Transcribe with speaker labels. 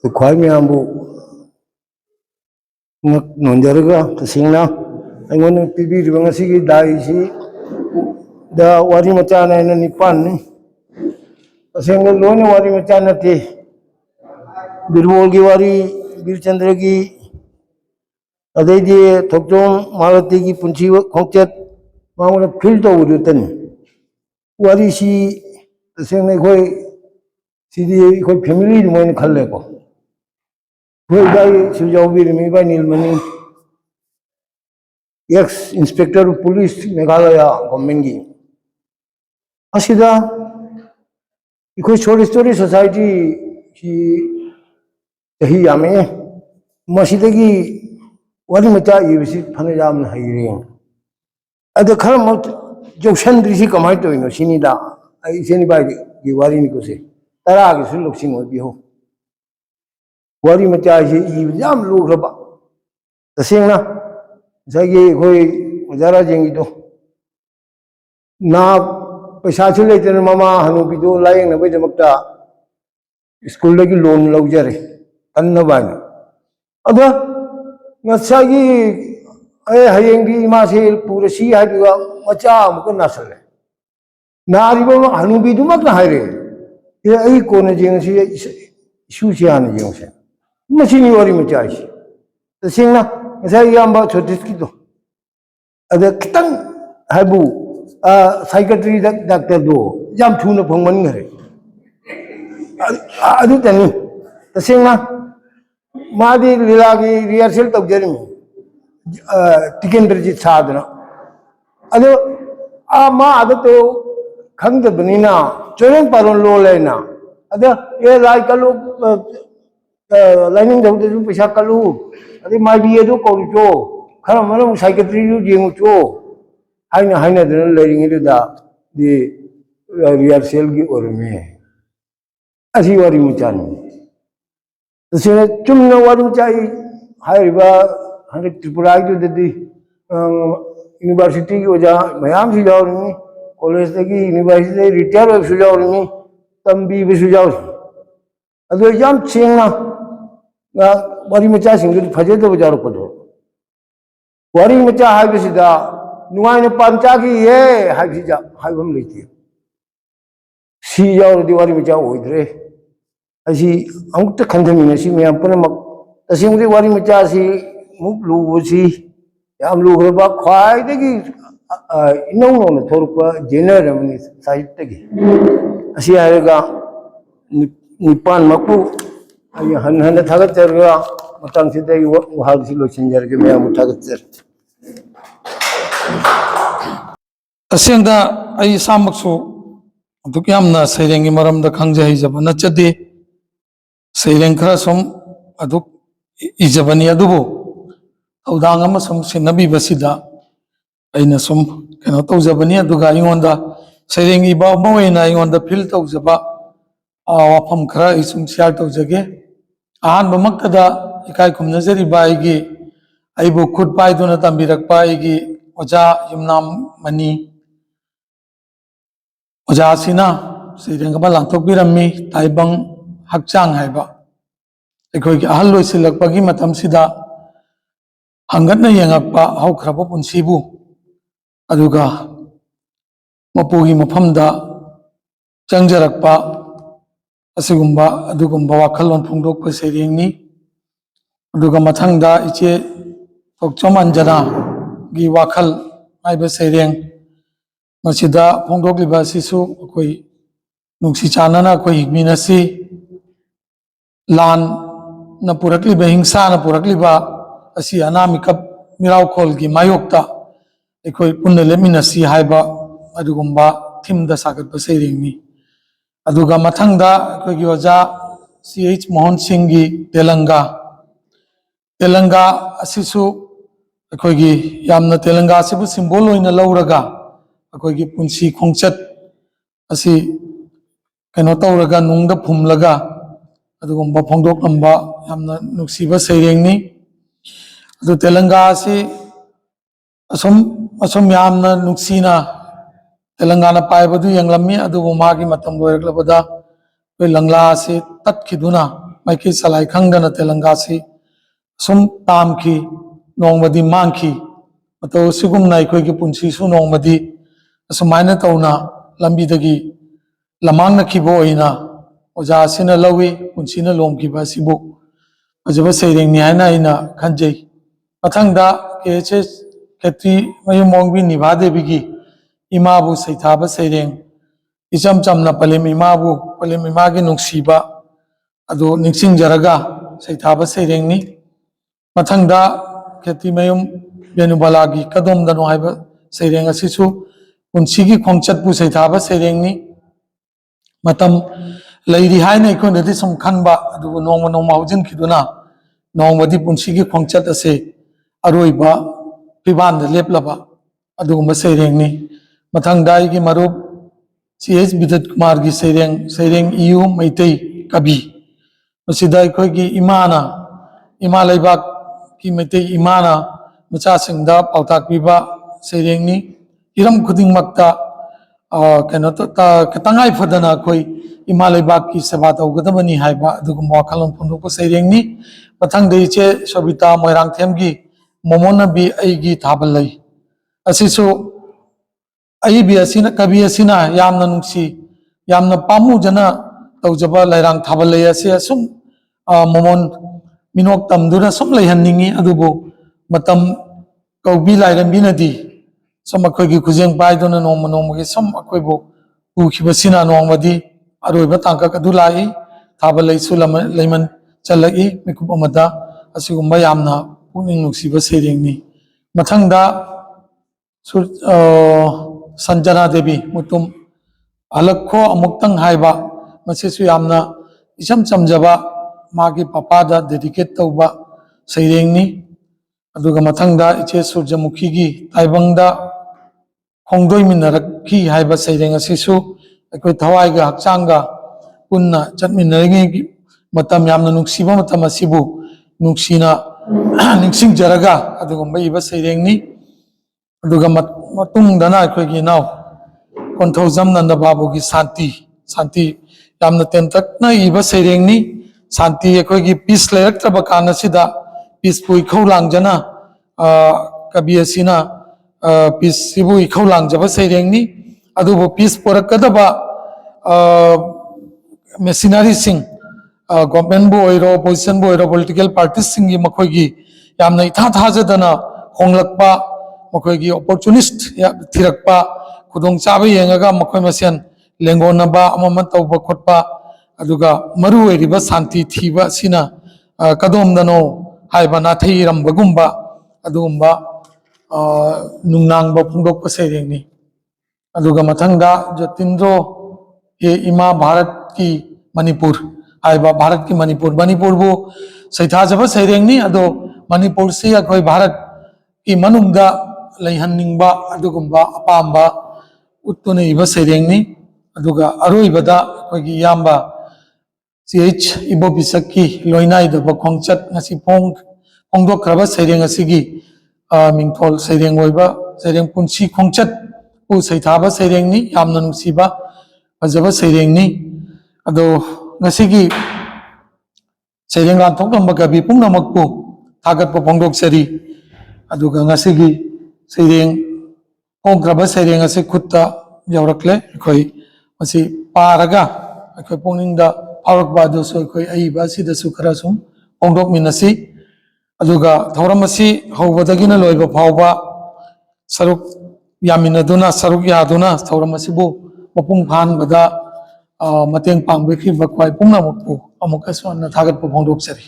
Speaker 1: ख्वाई मैंबू नोंजरगा तसेंगना अगोन पीबीरिबा ngasi दाइसी दा वारी मचा नाइन निपान तसेंग लोन वारी मचा नते बिरबोल की वारी बीरचंद्र की अदेदी थोक्चों मालती की पुंची खोंचत मांगना फील तो उजुतन वारी सी तसेंग ने कोई सीधी कोई फैमिली मोइन खल्ले को कोई बाई सुजाऊबी रिमी बाई Neelamani ex inspector police Meghalaya government की असिदा इकोई छोटी स्टोरी सोसाइटी की यही यामे मसीदगी वाली मचा ये विषय फने जाम हाइरे अदे खर मत जोशन दृष्टि कमाई तो इनो सिनीदा इसे नि बाई की वारी नि को से तरा के सुलुक्सिंग हो बिहो वारी मचा ये याम लुखरबा तसेंगना जागे कोई मजारा जेंगी तो ना पैसा से लेते मामा हनुबी दो लाइंग न बजमक्ता स्कूल की लोन लौजरे तन्नबान अदा ngसागी ए हयेंगी इमा से पुरसी हाइबा मचा अमुक नासले नारिबो हनुबी दुमक हाइरे ये आई कोन जेंगसी इशूसियान जेंगसे मसीनी वारी मचाई तसेंगना ngसाई याम्बा छोटिस की तो अदे खितंग हाइबू साइकेट्री डॉक्टर दो याम थूना फंगमन घरे अदु तनी तसेंगना मादी लीला की रिहर्सल तौजरी टिकेंद्र जी साधना अदो मा अद तो खंगदबनीना चोरें पारों लो लेना अदो ये लाई कलु लाइनिंग दौदु पैसा कलु अदे मादी ये दो कोरिचो खरा मरम साइकेट्री जो जेंगुचो हाइना हाइना दन लेरिंग दा दि रिहर्सल की ओर में असी वारी मुचानी तसे चुमना वारी मुचाई हाइबा हन त्रिपुरा की ददी यूनिवर्सिटी की वजह मयाम से जाओ कॉलेज की यूनिवर्सिटी रिटायर हो सुजाओ तंबी भी सुजाओ अदो याम चेंगना वारी मचा सिंग फजे तो बजारो पदो वारी मचा हाइबसिदा नुआइन पांचा की ये हाइबसिजा हाइबम लेती सी जाओ दिवारी मचा होइद्रे असी अमुक्त खंधमिन सी मयाम पुनमक तसेंगदि वारी मचा सी मुक लुबसी याम लुगरबा ख्वाइदगी इनौन थोरपा जेनर मनि साहित्य की असी आएगा निपान मकु आई हन हन थागतरगा मतंग सिदे वहाल सी लोचिंजर के मयाम थागतर
Speaker 2: असेंदा आई सामक्सु अदुक यामना सैरेंगी मरमदा खंगजहिजब नचदे सैरेंग खरा सम अदुक इजबनी अदुबो थौदांग अमा सम सिनबीबसिदा अइना सम कनो तौजबनी अदुगा इगोंदा सैरेंगी बा मवेना इगोंदा फिल तौजबा वाफम खरा इसुम शेयर तौजगे अहानबा मक्तदा इकाय खुमनजरिबा आइगी आइबु खुद पाइदुना तंबिरकपा आइगी ओजा युमनाम मनी ओजा सिना सैरेंगबा लांथोकबिरम्मी ताइबंग हक्चांग हाइबा अखोई अहल लोइसिलकपगी मतमसिदा हंगतना यंगकपा हौख्रबा पुंसीबु अदुगा मपुगी मफमदा चंगजरकपा असिगुंबा अदुगुंबा वाखलोन फुंगदोकपा सैरेंगनी अदुगा मथंगदा इचे थोक्चोम अंजना गी वाखल हाइबा सैरेंग मसिदा फोंदोकलिबा सिसु अखोई नुंसी चानना अखोई हिगमिनसी लान न पुरकलिबा हिंसा न पुरकलिबा असी अनामिकप मिरावखोल की मायोक्ता अखोई पुन्ना लेमिनसी हाइबा अदुगुंबा थीमदा सागतबा सैरेंगनी अदुगा मथंगदा अखोई ओजा CH मोहन सिंह की तेलंगा असिसु अखोई यामना तेलंगा सिबु सिंबल ओइना लौरगा अखोई पुंसी खोंचत असी कनो तौरगा नुंगदा फुमलगा अदुगुंबा फोंदोकलंबा यामना नुक्सिबा सैरेंगनी अदु तेलंगा असी असम यामना नुक्सीना तेलंगाना पाइबदु यंगलम्मी अदुबु मागी मतम लोयरक्लबदा कोई लंगला से तत्खिदुना माइकी सलाई खंगदना तेलंगा से सुम तामखी नोंगमदी मांगखी मतो सिगुमना अखोइगी पुंसीसु नोंगमदी असुमाइना तौना लंबीदगी लमांगनखिबो ओइना ओजा सिना लवी पुंसीना लोमखिबा सिबु अजब सैरेंगनी हाइना आइना खंजै मथंगदा केचे केत्री मयुमोंगबी निभादेबिगी इमाबु सैथाबा सैरेंग इचम चमना पलेम इमागी नुंगसीबा अदो निंगसिंगजरगा सैथाबा सैरेंगनी मथंगदा केत्री मयुम बेनुबलागी कदोमदनो हाइबा सैरेंग असिसु पुंसीगी खोंगचतपु सैथाबा सैरेंगनी मतम लैरी हाइना इकोनदि सम खनबा अदुबु नोंमा नोंमा हौजिनखिदुना नोंमदी पुंसीगी खोंगचत असे अरोइबा फिबानदा लेपलबा अदुगुम्बा सैरेंगनी मथंगदा आइगी मरुप CS विद्युत कुमार की सैरेंग इयू मैतई कवि मसिदा अखोइगी इमा लैबाक की मैतई इमाना मचासिंगदा पाउताक पीबा सैरेंगनी हिरम खुदिंगमक्ता कनो तंगाई फदना अखोइ इमा लैबाक की सेवा तौगदबनी हाइबा अदुगुम्बा वाखलों फोंदोकपा सैरेंगनी मथंगदा इचे सबिता मोइरांगथेमगी मोमोनबी अइगी थाबल लै असिसु अइबी असिना कवि असिना यामना नुंगसी यामना पामुजना तौजबा लैरांग थाबल लै असे असुम मोमोन मिनोक तमदुना सुम लैहन्निंगी अदुबु मतम कौबी लाइरंबिनदी सम अखोइगी खुजेंग पाइदुना नोंमा नोंमगी सम अखोइबु उखिबसिना नोंमदी अरोइबा तांकक अदु लाई थाबल लैसु लैमन चलई मिकुप अमदा असिगुम्बा यामना पुनिंग नुंगसीबा सैरेंगनी मथंगदा संजना देवी मुतुम हलखो अमुक्तंग हाइबा मसिसु यामना इचम चमजबा मागी पपादा डेडिकेट तौबा सैरेंगनी अदुगा मथंगदा इचे सूर्यमुखी की ताइबंगदा खोंगदोइ मिनरखी हाइबा सैरेंग असिसु अखोइ थवाइगा हक्चांगा पुन्ना चटमिनरगी मतम यामना नुंगसीबा मतम असिबु नुंगसीना निंगसिंगजरगा अदुगुम्बा इबा सैरेंगनी अदुगा मतुंगदना अखोइगी नाउ कोंथौजम नंदा बाबूगी शांति यामना तेंतकना इबा सैरेंगनी शांति अखोइगी पीस लेरक्तबा कानसिदा पीस पु इखौ लांगजना कवि असिना पीस सिबु इखौ लांगजबा सैरेंगनी अदुबु पीस पोरकदबा मेसिनरी सिंह गवर्नमेंट बु ओइरो ओपोजिशन बु ओइरो पॉलिटिकल पार्टीज सिंगी मखोइगी यामना इथा थाजदना होंगलकपा मखोइगी अपॉर्चुनिस्ट थिरकपा खुदोंग चाबा येंगगा मखोइ मसेन लेंगोनबा अमम तौबा खोटपा अदुगा मरु ओइरिबा शांति थीबा सिना कदोमदनो हाइबा नाथैरमबगुम्बा अदुगुम्बा नुंगनांगबा फोंदोकपा सैरेंगनी अदुगा मथंगदा जतिंद्रो ये इमा भारत की मणिपुर हाइबा भारत की मणिपुर बु सैथाजबा सैरेंगनी अदो मणिपुर से अखोइ भारत की मनुंगदा लैहन्निंगबा अदुगुम्बा अपाम्बा उत्तुना इबा सैरेंगनी अदुगा अरोइबदा अखोइगी याम्बा CH इबोबिसकी लोइनाइदबा खोंगचत ngasi फोंदोखरबा सैरेंग असिगी मिंगथोल सैरेंग ओइबा सैरेंग पुंसी खोंगचत पु सैथाबा सैरेंगनी यामना नुंगसीबा फजबा सैरेंगनी अदो ngasiगी सैरेंग लांथोकलंबा कवि पुंगनमकपु थागतपा फोंदोकसरी अदुगा ngasiगी सैरेंग फोंग्रबा सैरेंग असे खुत्ता यौरक्ले अखोइ मसी पारगा अखोइ पोंगनिंगदा फावरकबा अदुसु अखोइ अइबा सिदसु खरा सुम फोंदोकमिनसी अदुगा थौरम असी हौबदगिना लोइबा फावबा सरुक यामिनदुना सरुक यादुना थौरम असिबु मपुंग फानबदा मतेंग पांगबेखिबा ख्वाइ पुंगनमकपु अमुकसु अन्ना थागतपा फोंदोकसरी।